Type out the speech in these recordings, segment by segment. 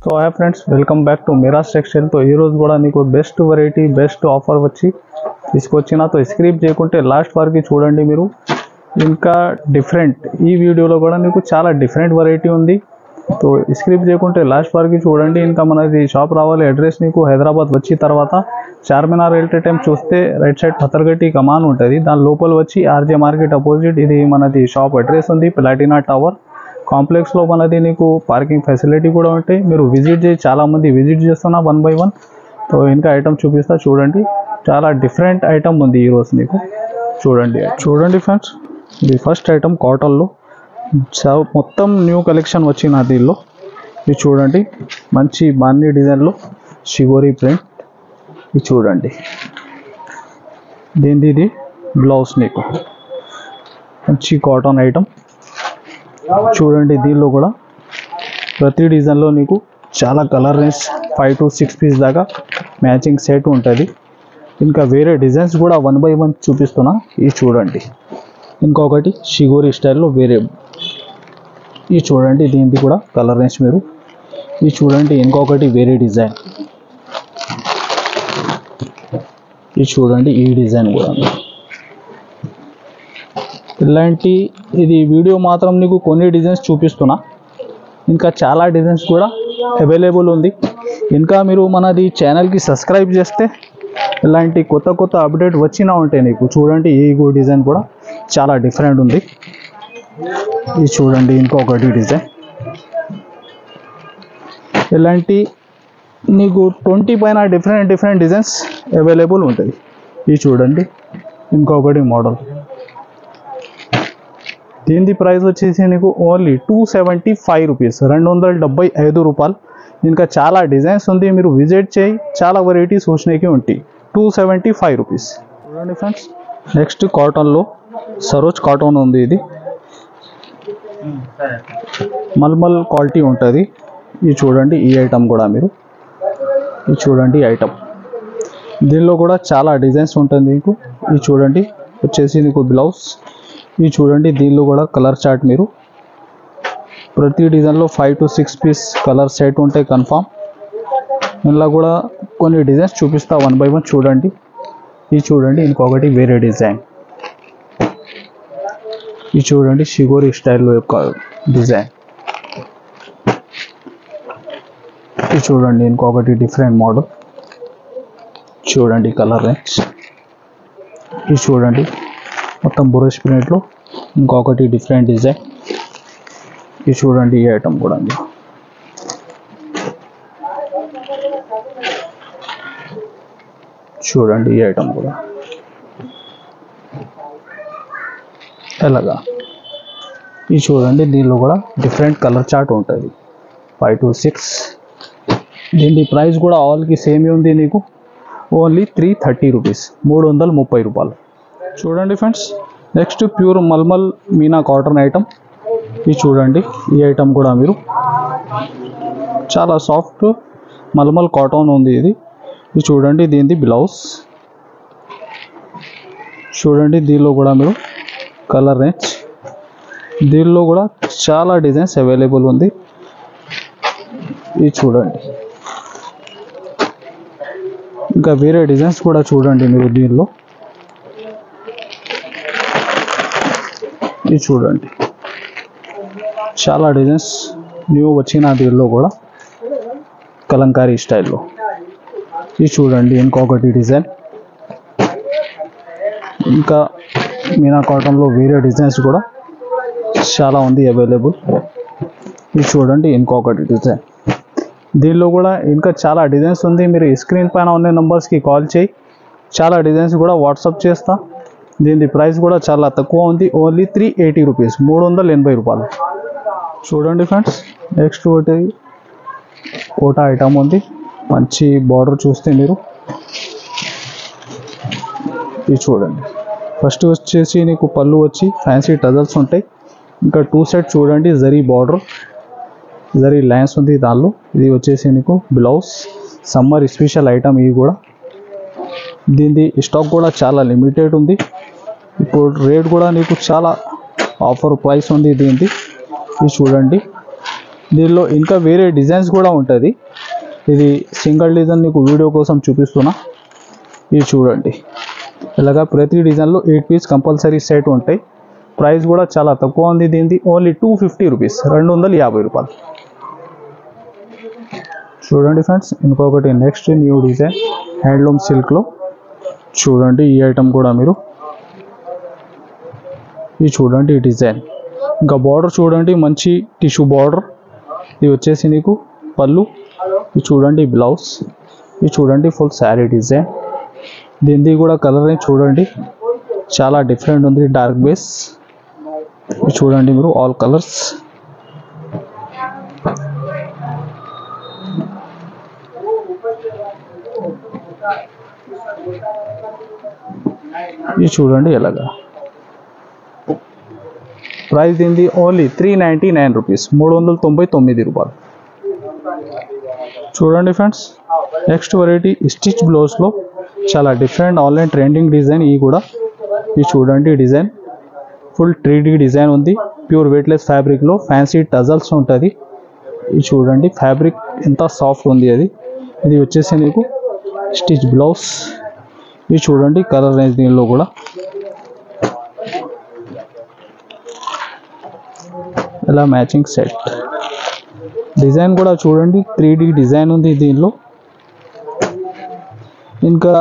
तो hi friends, welcome back to Meraj textile. तो ఈ రోజు కూడా నీకు బెస్ట్ వెరైటీ బెస్ట్ ఆఫర్ వచ్చి తీసుకొచ్చినా तो స్క్రిప్ట్ చేయకుంటే లాస్ట్ వరకు చూడండి మీరు। ఇంకా డిఫరెంట్ ఈ వీడియోలో కూడా నీకు చాలా డిఫరెంట్ వెరైటీ ఉంది। तो స్క్రిప్ట్ చేయకుంటే లాస్ట్ వరకు చూడండి। ఇంకా మనది షాప్ రావాలి అడ్రస్ నీకు హైదరాబాద్ వచ్చి తర్వాత చార్మినార్ రైల్వే టైం చూస్తే రైట్ సైడ్ పతర్గట్టి కమాన్ ఉంటుంది, దాని లోపల వచ్చి ఆర్జే మార్కెట్ అపోజిట్ ఇది మనది షాప్ అడ్రస్ ఉంది। ప్లాటినా టవర్ కాంప్లెక్స్ లో మనది నీకు పార్కింగ్ ఫెసిలిటీ కూడా ఉంటాయి। మీరు విజిట్ చేసి చాలా మంది విజిట్ చేస్తున్నా 1 by 1। तो ఇంకా ఐటమ్ చూపిస్తా చూడండి, చాలా డిఫరెంట్ ఐటమ్ ఉంది ఈ రోజు నీకు చూడండి ఫ్రెండ్స్। ఇది ఫస్ట్ ఐటమ్ కాటన్ లో మొత్తం న్యూ కలెక్షన్ వచ్చిన దీనిలో ఇది చూడండి, మంచి బాన్ని డిజైన్ లో షిగోరి ప్రింట్ ఇది చూడండి। దీనిది ఇది బ్లౌజ్ నీకు మంచి కాటన్ ఐటమ్ చూడండి। దీనిలో కూడా ప్రతి డిజైన్లో నీకు చాలా కలర్ రేంజ్ 5 to 6 పీస్ దాకా మ్యాచింగ్ సెట్ ఉంటుంది। ఇంకా వేరే డిజైన్స్ కూడా 1 by 1 చూపిస్తున్నా ఇది చూడండి। ఇంకొకటి షిగోరి స్టైల్లో వేరే ఇది చూడండి, దీనిది కూడా కలర్ రేంజ్ మీరు ఇది చూడండి। ఇంకొకటి వేరే డిజైన్ ఇది చూడండి, ఈ డిజైన్ కూడా ఇలాంటి ఇది వీడియో మాత్రం నీకు కొన్ని డిజైన్స్ చూపిస్తున్నా, ఇంకా చాలా డిజైన్స్ కూడా అవైలబుల్ ఉంది। ఇంకా మీరు మనది ఛానల్కి సబ్స్క్రైబ్ చేస్తే ఇలాంటి కొత్త కొత్త అప్డేట్ వచ్చినా ఉంటాయి నీకు చూడండి। ఈ డిజైన్ కూడా చాలా డిఫరెంట్ ఉంది ఇది చూడండి। ఇంకొకటి డిజైన్ ఇలాంటి నీకు 20 పైన డిఫరెంట్ డిజైన్స్ అవైలబుల్ ఉంటుంది ఇది చూడండి। ఇంకొకటి మోడల్ దీని ప్రైస్ వచ్చేసి నీకు ఓన్లీ 275 రూపీస్, 275 రూపాయలు। ఇంకా చాలా డిజైన్స్ ఉంది, మీరు విజిట్ చేయి, చాలా వెరైటీస్ వచ్చినాయి ఉంటాయి। 275 రూపీస్ చూడండి ఫ్రెండ్స్। నెక్స్ట్ కాటన్లో సరోజ్ కాటన్ ఉంది, ఇది మల్మల్ క్వాలిటీ ఉంటుంది ఇది చూడండి। ఈ ఐటమ్ కూడా మీరు ఇది చూడండి ఐటమ్, దీనిలో కూడా చాలా డిజైన్స్ ఉంటుంది మీకు ఇది చూడండి। వచ్చేసి నీకు బ్లౌజ్ ఇది చూడండి, దీనిలో కూడా కలర్ చార్ట్ మీరు ప్రతి డిజైన్లో 5 to 6 పీస్ కలర్ సెట్ ఉంటాయి కన్ఫామ్। ఇందులో కూడా కొన్ని డిజైన్స్ చూపిస్తా 1 by 1 చూడండి ఇది చూడండి। ఇంకొకటి వేరే డిజైన్ ఇది చూడండి, షిగోరి స్టైల్లో యొక్క డిజైన్ ఇది చూడండి। ఇంకొకటి డిఫరెంట్ మోడల్ చూడండి, కలర్ రేంజ్ ఇది చూడండి, మొత్తం బురష్ ప్రింట్లో ఇంకొకటి డిఫరెంట్ డిజైన్ ఇది చూడండి। ఈ ఐటమ్ కూడా చూడండి, ఈ ఐటమ్ కూడా ఎలాగా ఇది చూడండి। దీనిలో కూడా డిఫరెంట్ కలర్ చార్ట్ ఉంటుంది 5 to 6। దీని ప్రైస్ కూడా ఆల్కి సేమ్ ఉంది నీకు ఓన్లీ 330 రూపీస్, 330 రూపాయలు చూడండి friends. Next pure mulmul Meena cotton item ఇది చూడండి। ఈ ఐటమ్ కూడా మీరు చాలా సాఫ్ట్ మల్మల్ కాటన్ ఉంది ఇది చూడండి। దీనిది బ్లౌజ్ చూడండి, దీనిలో కూడా మీరు కలర్ రేంజ్ దీనిలో కూడా చాలా డిజైన్స్ అవైలబుల్ ఉంది ఇది చూడండి। ఇంకా వేరే డిజైన్స్ కూడా చూడండి మీరు దీనిలో ఇది చూడండి, చాలా డిజైన్స్ న్యూ వచ్చిన దీనిలో కూడా కలంకారీ స్టైల్లో ఇది చూడండి। ఇంకొకటి డిజైన్ ఇంకా మీనా కాటన్లో వేరే డిజైన్స్ కూడా చాలా ఉంది అవైలబుల్ ఇది చూడండి। ఇంకొకటి డిజైన్ దీనిలో కూడా ఇంకా చాలా డిజైన్స్ ఉంది, మీరు స్క్రీన్ పైన ఉన్న నెంబర్స్కి కాల్ చేయి, చాలా డిజైన్స్ కూడా వాట్సాప్ చేస్తా। దీని ప్రైస్ కూడా చాలా తక్కువ ఉంది, ఓన్లీ 380 రూపీస్, 380 రూపాయలు చూడండి ఫ్రెండ్స్। నెక్స్ట్ ఒకటి కోటా ఐటమ్ ఉంది, మంచి బార్డర్ చూస్తే మీరు ఇది చూడండి। ఫస్ట్ వచ్చేసి నీకు పళ్ళు వచ్చి ఫ్యాన్సీ టజల్స్ ఉంటాయి, ఇంకా 2 సెట్ చూడండి, జరీ బార్డర్ జరీ లైన్స్ ఉంది దానిలో। ఇది వచ్చేసి నీకు బ్లౌజ్, సమ్మర్ స్పెషల్ ఐటమ్ ఇది కూడా। దీని స్టాక్ కూడా చాలా లిమిటెడ్ ఉంది, ఇప్పుడు రేట్ కూడా నీకు చాలా ఆఫర్ ప్రైస్ ఉంది దీనిది ఇది చూడండి। దీనిలో ఇంకా వేరే డిజైన్స్ కూడా ఉంటుంది. ఇది సింగిల్ డిజైన్ మీకు వీడియో కోసం చూపిస్తున్నా. ఇది చూడండి, ఇలాగా ప్రతి డిజైన్లో 8 పీస్ కంపల్సరీ సెట్ ఉంటాయి. ప్రైస్ కూడా చాలా తక్కువ ఉంది దీనిది, ఓన్లీ 250 రూపీస్, 250 రూపాయలు. చూడండి ఫ్రెండ్స్, ఇంకొకటి నెక్స్ట్ న్యూ డిజైన్ హ్యాండ్లూమ్ సిల్క్లో. చూడండి ఈ ఐటమ్ కూడా మీరు, ఇది చూడండి ఈ డిజైన్. ఇంకా బార్డర్ చూడండి, మంచి టిష్యూ బార్డర్. ఇది వచ్చేసి నీకు పళ్ళు. ఇది చూడండి బ్లౌజ్. ఇది చూడండి ఫుల్ శారీ డిజైన్. దీనిది కూడా కలర్ చూడండి చాలా డిఫరెంట్ ఉంది, డార్క్ బేస్. ఇది చూడండి మీరు ఆల్ కలర్స్. ఇది చూడండి ఎలాగా. ప్రైస్ దీనిది ఓన్లీ 399 రూపీస్, 399 రూపాయలు. చూడండి ఫ్రెండ్స్, నెక్స్ట్ వెరైటీ స్టిచ్ బ్లౌజ్లో చాలా డిఫరెంట్ ఆన్లైన్ ట్రెండింగ్ డిజైన్. ఇది కూడా ఇది చూడండి డిజైన్ ఫుల్ 3D డిజైన్ ఉంది. ప్యూర్ వెయిట్లెస్ ఫ్యాబ్రిక్లో ఫ్యాన్సీ టజల్స్ ఉంటుంది. ఇది చూడండి ఫ్యాబ్రిక్ ఎంత సాఫ్ట్ ఉంది అది. ఇది వచ్చేసి నీకు స్టిచ్ బ్లౌజ్. ఇది చూడండి కలర్ రేంజ్ దీనిలో కూడా. ఇలా మ్యాచింగ్ సెట్ డిజైన్ కూడా చూడండి 3D డిజైన్ ఉంది దీనిలో. ఇంకా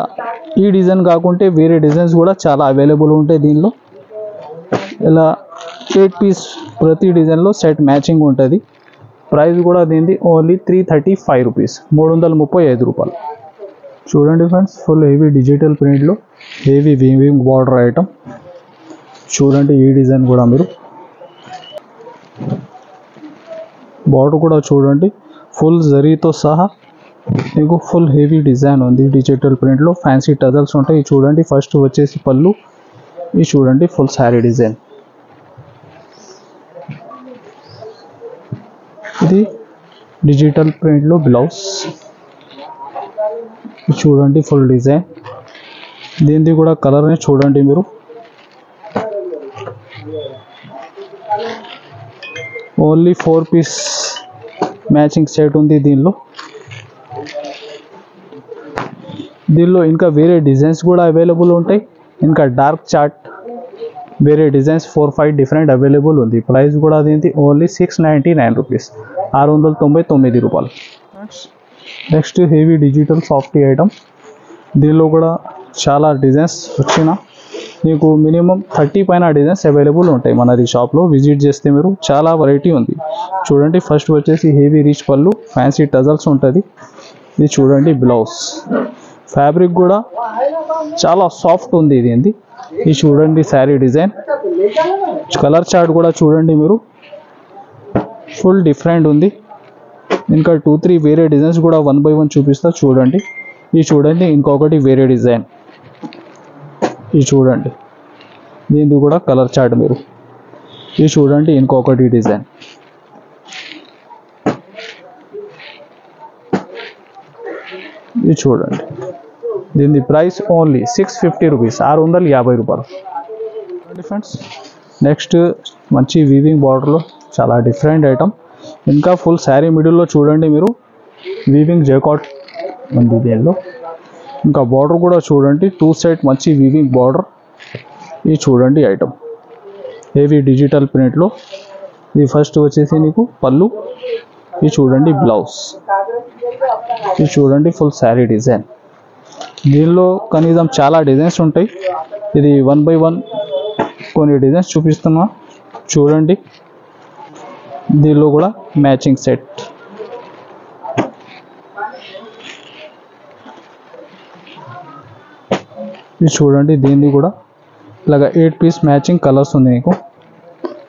ఈ డిజైన్ కాకుంటే వేరే డిజైన్స్ కూడా చాలా అవైలబుల్ ఉంటాయి దీనిలో. ఇలా 8 పీస్ ప్రతి డిజైన్లో సెట్ మ్యాచింగ్ ఉంటుంది. ప్రైస్ కూడా దీనిది ఓన్లీ 335 రూపీస్, 335 రూపాయలు. చూడండి ఫ్రెండ్స్, ఫుల్ హెవీ డిజిటల్ ప్రింట్లో హెవీ వీవింగ్ బార్డర్ ఐటమ్. చూడండి ఈ డిజైన్ కూడా మీరు, బార్డర్ కూడా చూడండి ఫుల్ జరీతో సహా మీకు ఫుల్ హెవీ డిజైన్ ఉంది. డిజిటల్ ప్రింట్లో ఫ్యాన్సీ టజల్స్ ఉంటాయి. చూడండి ఫస్ట్ వచ్చేసి పళ్ళు. ఇది చూడండి ఫుల్ శారీ డిజైన్. ఇది డిజిటల్ ప్రింట్లో బ్లౌజ్. చూడండి ఫుల్ డిజైన్. దీనిది కూడా కలర్ని చూడండి మీరు. ఓన్లీ 4 పీస్ మ్యాచింగ్ సెట్ ఉంది దీనిలో. దీనిలో ఇంకా వేరే డిజైన్స్ కూడా అవైలబుల్ ఉంటాయి. ఇంకా డార్క్ చార్ట్ వేరే డిజైన్స్ 4-5 డిఫరెంట్ అవైలబుల్ ఉంది. ప్రైస్ కూడా దీనిది ఓన్లీ 699 రూపీస్, 699 రూపాయలు. Next heavy digital softy item. దీనిలో కూడా చాలా డిజైన్స్ వచ్చిన మీకు మినిమం 30 పైన డిజైన్స్ అవైలబుల్ ఉంటాయి మనది షాప్లో. విజిట్ చేస్తే మీరు చాలా వెరైటీ ఉంది. చూడండి ఫస్ట్ వచ్చేసి హెవీ రిచ్ పళ్ళు, ఫ్యాన్సీ టజల్స్ ఉంటుంది. ఇది చూడండి బ్లౌజ్. ఫ్యాబ్రిక్ కూడా చాలా సాఫ్ట్ ఉంది ఇది. ఇది చూడండి శారీ డిజైన్. కలర్ చార్ట్ కూడా చూడండి మీరు, ఫుల్ డిఫరెంట్ ఉంది. ఇంకా 2-3 వేరే డిజైన్స్ కూడా 1 by 1 చూపిస్తా చూడండి. ఇది చూడండి ఇంకొకటి వేరే డిజైన్. ఇది చూడండి దీనిది కూడా కలర్ చార్ట్ మీరు. ఇది చూడండి ఇంకొకటి డిజైన్. ఇది చూడండి దీని ప్రైస్ ఓన్లీ 650 రూపీస్, 650 రూపాయలు. ఫ్రెండ్స్ నెక్స్ట్ మంచి వీవింగ్ బార్డర్లో చాలా డిఫరెంట్ ఐటమ్. ఇంకా ఫుల్ శారీ మిడిల్లో చూడండి మీరు వీవింగ్ జైకాట్ ఉంది దీనిలో. ఇంకా బార్డర్ కూడా చూడండి 2 సైడ్ మంచి వీవింగ్ బార్డర్. ఇది చూడండి ఐటమ్ హెవీ డిజిటల్ ప్రింట్లో. ఇది ఫస్ట్ వచ్చేసి నీకు పళ్ళు. ఇది చూడండి బ్లౌజ్. ఇది చూడండి ఫుల్ శారీ డిజైన్. దీనిలో కనీసం చాలా డిజైన్స్ ఉంటాయి. ఇది 1 by 1 కొన్ని డిజైన్స్ చూపిస్తున్నా చూడండి. దీనిలో కూడా మ్యాచింగ్ సెట్. ఇది చూడండి దీనిది కూడా ఇలాగా 8 పీస్ మ్యాచింగ్ కలర్స్ ఉంది మీకు.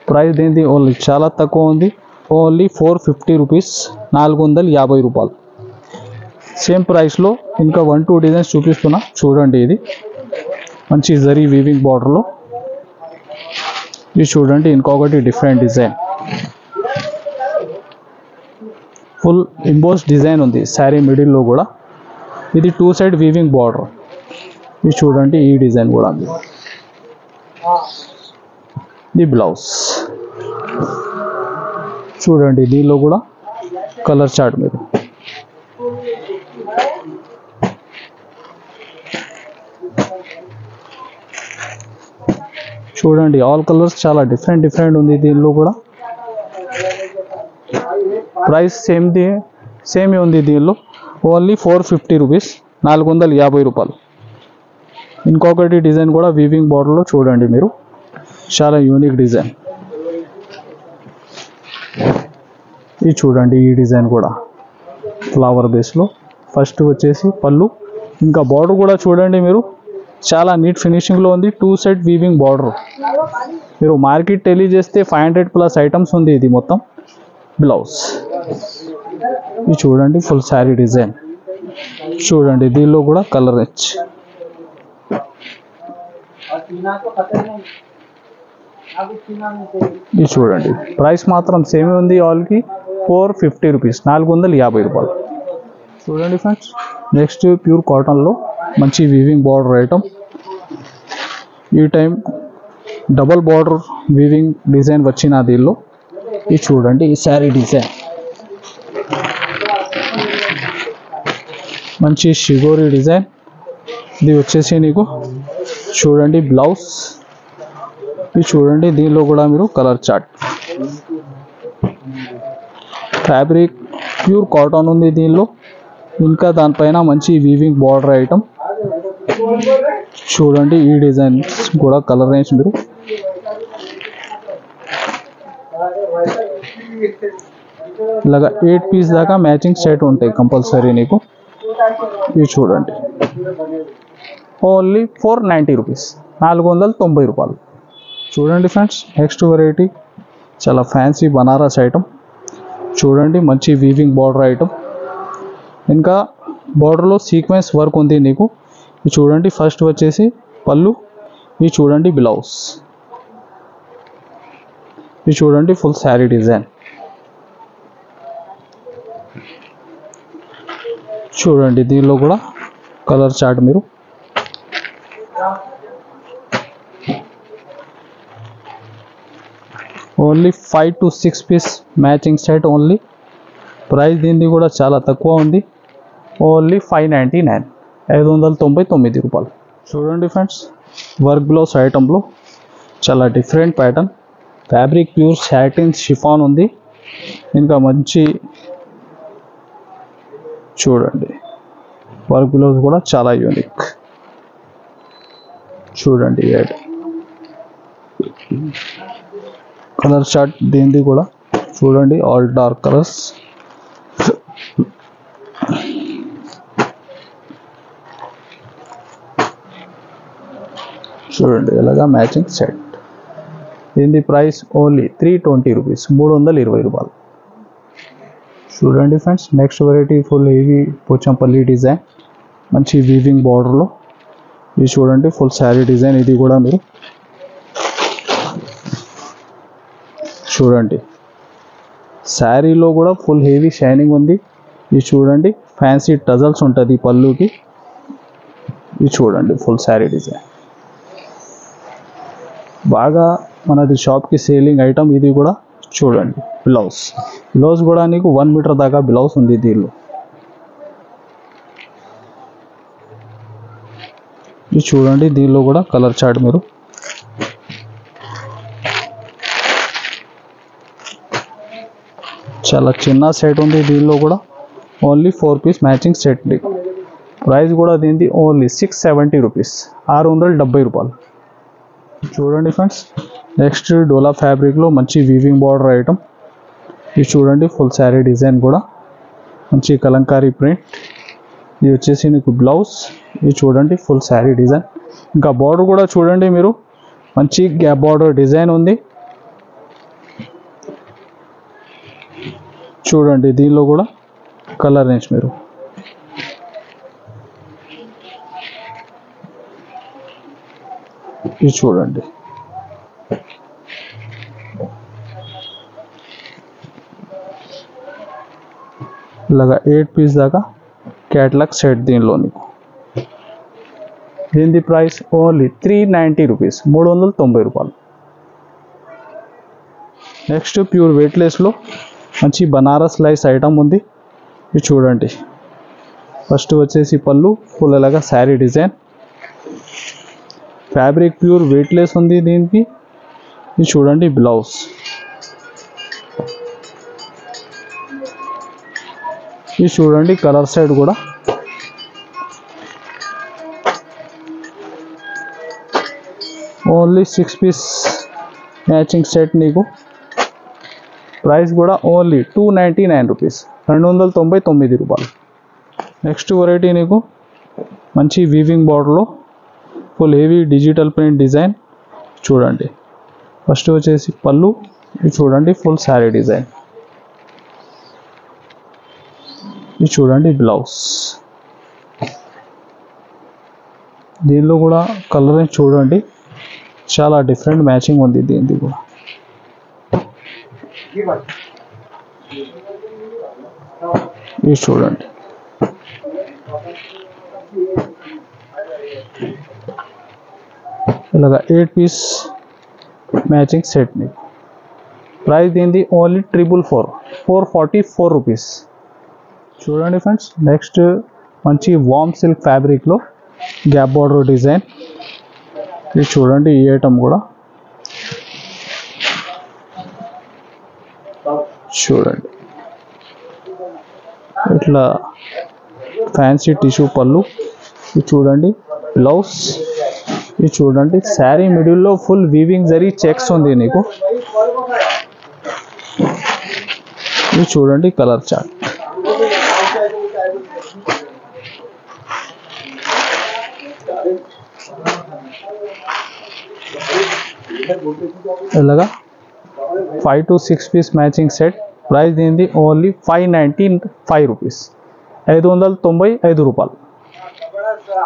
ప్రైస్ దీనిది ఓన్లీ చాలా తక్కువ ఉంది, ఓన్లీ 450 రూపీస్, 450 రూపాయలు. సేమ్ ప్రైస్లో ఇంకా 1-2 డిజైన్స్ చూపిస్తున్నా చూడండి. ఇది మంచి జరీ వీవింగ్ బార్డర్లో. ఇది చూడండి ఇంకొకటి డిఫరెంట్ డిజైన్. ఫుల్ ఇంబోస్ డిజైన్ ఉంది శారీ మిడిల్లో కూడా. ఇది 2 సైడ్ వీవింగ్ బార్డర్. ఇది చూడండి ఈ డిజైన్ కూడా ఉంది. ఇది బ్లౌజ్ చూడండి దీనిలో కూడా కలర్ చార్ట్ మీరు చూడండి, ఆల్ కలర్స్ చాలా డిఫరెంట్ ఉంది దీనిలో కూడా. ప్రైస్ సేమే ఉంది దీనిలో, ఓన్లీ 450 రూపీస్, 450 రూపాయలు. ఇంకొకటి డిజైన్ కూడా వీవింగ్ బార్డర్లో చూడండి మీరు, చాలా యూనిక్ డిజైన్. ఇది చూడండి, ఈ డిజైన్ కూడా ఫ్లవర్ బేస్లో. ఫస్ట్ వచ్చేసి పళ్ళు, ఇంకా బార్డర్ కూడా చూడండి మీరు, చాలా నీట్ ఫినిషింగ్లో ఉంది. 2 సైడ్ వీవింగ్ బార్డర్. మీరు మార్కెట్ టెలీ చేస్తే 500+ ఐటమ్స్ ఉంది ఇది మొత్తం. బ్లౌజ్ ఇది చూడండి, ఫుల్ శారీ డిజైన్ చూడండి, దీనిలో కూడా కలర్ రిచ్. ఇది చూడండి, ప్రైస్ మాత్రం సేమే ఉంది ఆల్కి, 450 రూపీస్, 450 రూపాయలు. చూడండి ఫ్రెండ్స్, నెక్స్ట్ ప్యూర్ కాటన్లో మంచి వీవింగ్ బార్డర్ ఐటమ్. ఈ time double border weaving design వచ్చిన దీనిలో. ఇది చూడండి, ఈ శారీ డిజైన్ మంచి షిగోరి డిజైన్. ఇది వచ్చేసి నీకు చూడండి బ్లౌజ్. ఇది చూడండి, దీనిలో కూడా మీరు colour chart. Fabric pure cotton ఉంది దీనిలో, ఇంకా దానిపైన మంచి వీవింగ్ బార్డర్ ఐటమ్. చూడండి, ఈ డిజైన్స్ కూడా కలర్ రేంజ్ మీరు. ఇలాగా 8 పీస్ దాకా మ్యాచింగ్ సెట్ ఉంటాయి కంపల్సరీ నీకు. ఇవి చూడండి, ఓన్లీ 490 రూపీస్, 490 రూపాయలు. చూడండి ఫ్రెండ్స్, నెక్స్ట్ వెరైటీ చాలా ఫ్యాన్సీ బనారస్ ఐటమ్. చూడండి, మంచి వీవింగ్ బార్డర్ ఐటమ్, ఇంకా బార్డర్లో సీక్వెన్స్ వర్క్ ఉంది నీకు. ఇది చూడండి, ఫస్ట్ వచ్చేసి పళ్ళు. ఇది చూడండి బ్లౌజ్. ఇది చూడండి ఫుల్ శారీ డిజైన్. చూడండి, దీనిలో కూడా కలర్ చార్ట్ మీరు. Only 5 to 6 piece matching set only. Price దీనిది కూడా చాలా తక్కువ ఉంది, ఓన్లీ 599, 599 రూపాయలు. చూడండి ఫ్రెండ్స్, వర్క్ బ్లౌజ్ ఐటంలో చాలా different pattern. Fabric pure satin chiffon ఉంది, ఇంకా మంచి చూడండి వర్క్ బ్లౌజ్ కూడా చాలా యూనిక్. చూడండి కలర్ చార్ట్ దీనిది కూడా చూడండి, ఆల్ డార్క్ కలర్స్. చూడండి ఇలాగా మ్యాచింగ్ సెట్. దీని ప్రైస్ ఓన్లీ 320 రూపీస్, 320 రూపాయలు. చూడండి friends, next variety full heavy Pochampally design, మంచి వీవింగ్ బార్డర్లో. ఇది చూడండి ఫుల్ శారీ డిజైన్. ఇది కూడా మీరు చూడండి, శారీలో కూడా ఫుల్ హెవీ షైనింగ్ ఉంది. ఇది చూడండి, ఫ్యాన్సీ టజల్స్ ఉంటుంది పళ్ళుకి. ఇది చూడండి ఫుల్ శారీ డిజైన్, బాగా మనది షాప్కి సేలింగ్ ఐటమ్. ఇది కూడా చూడండి బ్లౌజ్ కూడా నీకు 1 మీటర్ దాకా బ్లౌజ్ ఉంది దీనిలో. ఇది చూడండి, దీనిలో కూడా కలర్ చార్ట్ మీరు. చాలా చిన్న సెట్ ఉంది దీనిలో కూడా, only 4 piece matching set. Price కూడా దీనిది ఓన్లీ 670 రూపీస్, 670 రూపాయలు. చూడండి ఫ్రెండ్స్, నెక్స్ట్ డోలా ఫ్యాబ్రిక్లో మంచి వీవింగ్ బార్డర్ ఐటమ్. ఇది చూడండి ఫుల్ శారీ డిజైన్ కూడా, మంచి కలంకారీ ప్రింట్. ఇది వచ్చేసి నీకు బ్లౌజ్. ఇది చూడండి ఫుల్ శారీ డిజైన్, ఇంకా బార్డర్ కూడా చూడండి మీరు, మంచి గ్యాప్ బార్డర్ డిజైన్ ఉంది. చూడండి, దీనిలో కూడా కలర్ రేంజ్ మీరు. ఇది చూడండి, ఇలాగా 8 పీస్ దాకా క్యాటలాగ్ సెట్ దీనిలో నీకు. దీని ప్రైస్ ఓన్లీ 390 రూపీస్, 390 రూపాయలు. నెక్స్ట్ ప్యూర్ వెయిట్లెస్లో మంచి బనారస్ లైస్ ఐటమ్ ఉంది. ఇది చూడండి. ఫస్ట్ వచ్చేసి పళ్ళు ఫుల్ ఇలాగా sari design, fabric pure weightless ఉంది దీనికి. ఇది చూడండి బ్లౌజ్. ఇది చూడండి కలర్ సైడ్ కూడా. ఓన్లీ 6 పీస్ మ్యాచింగ్ సెట్ నీకు. ప్రైస్ కూడా ఓన్లీ 299 రూపీస్, 299 రూపాయలు. నెక్స్ట్ వెరైటీ నీకు మంచి వీవింగ్ బార్డర్లో full heavy digital print design చూడండి. ఫస్ట్ వచ్చేసి పళ్ళు, ఇది చూడండి ఫుల్ శారీ డిజైన్. ఇది చూడండి బ్లౌజ్. దీనిలో కూడా కలరింగ్ చూడండి చాలా డిఫరెంట్ మ్యాచింగ్ ఉంది దీనిది కూడా. ఇది చూడండి. ఇలాగా 8 పీస్ మ్యాచింగ్ సెట్ మీకు. ప్రైస్ దీనిది ఓన్లీ 444 రూపీస్. చూడండి ఫ్రెండ్స్, నెక్స్ట్ మంచి వామ్ సిల్క్ ఫ్యాబ్రిక్లో గ్యాప్ బార్డర్ డిజైన్. ఇది చూడండి ఈ ఐటమ్ కూడా చూడండి. ఇట్లా ఫ్యాన్సీ టిష్యూ పళ్ళు. ఇది చూడండి బ్లౌజ్. ఇది చూడండి శారీ మిడిల్లో ఫుల్ వీవింగ్ జరీ చెక్స్ ఉంది నీకు. ఇది చూడండి కలర్ చార్ట్. ఇలాగా 5 to 6 piece matching set. Price దీనిది ఓన్లీ 595 రూపీస్, 595 రూపాయలు.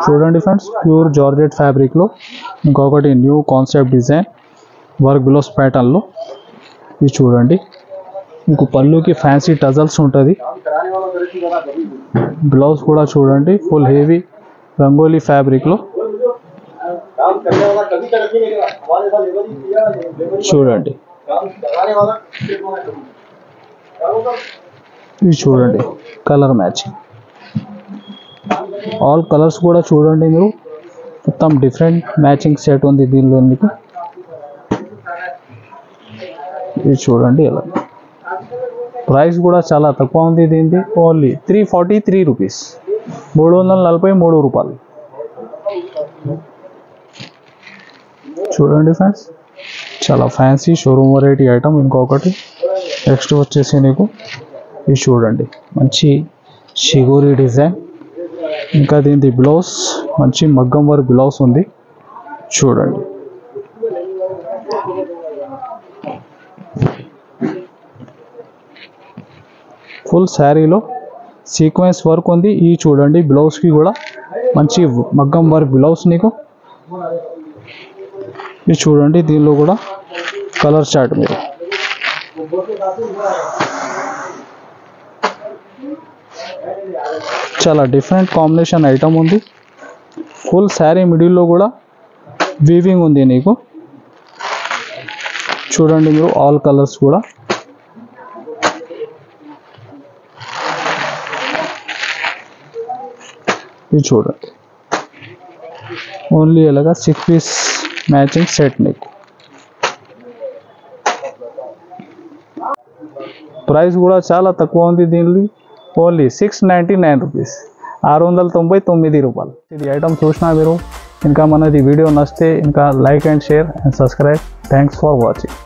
చూడండి ఫ్రెండ్స్, ప్యూర్ జార్జెట్ ఫ్యాబ్రిక్లో ఇంకొకటి new concept design work blouse ప్యాటర్న్లో. ఇది చూడండి మీకు పళ్ళుకి ఫ్యాన్సీ టజల్స్ ఉంటుంది. బ్లౌజ్ కూడా చూడండి ఫుల్ హెవీ రంగోలీ ఫ్యాబ్రిక్లో చూడండి. ఇది చూడండి కలర్ మ్యాచింగ్. ఆల్ కలర్స్ కూడా చూడండి మీరు, మొత్తం డిఫరెంట్ మ్యాచింగ్ సెట్ ఉంది దీనిలో మీకు. ఇది చూడండి ఇలా. ప్రైస్ కూడా చాలా తక్కువ ఉంది దీనిది, ఓన్లీ 343 రూపీస్, 343 రూపాయలు. చూడండి ఫ్రెండ్స్, చాలా ఫ్యాన్సీ షోరూమ్ వెరైటీ ఐటమ్ ఇంకొకటి. నెక్స్ట్ వచ్చేసి నీకు ఇది చూడండి మంచి షిగోరి డిజైన్. ఇంకా దీనిది బ్లౌజ్ మంచి మగ్గం వర్క్ బ్లౌజ్ ఉంది చూడండి. ఫుల్ శారీలో సీక్వెన్స్ వర్క్ ఉంది. ఈ చూడండి బ్లౌజ్కి కూడా మంచి మగ్గం వర్క్ బ్లౌజ్ నీకు. ఇది చూడండి దీనిలో కూడా కలర్ చార్ట్ మీరు. చాలా డిఫరెంట్ కాంబినేషన్ ఐటమ్ ఉంది. ఫుల్ శారీ మిడిల్లో కూడా వీవింగ్ ఉంది నీకు. చూడండి మీరు ఆల్ కలర్స్ కూడా. ఇది చూడండి ఓన్లీ ఇలాగా 6 పీస్ మ్యాచింగ్ సెట్ మీకు. ప్రైస్ కూడా చాలా తక్కువ ఉంది దీనిది, ఓన్లీ 699 రూపీస్, 699 రూపాయలు. ఇది ఐటమ్ చూసినా మీరు. ఇంకా మనది వీడియో నచ్చితే ఇంకా like and share and subscribe. Thanks for watching.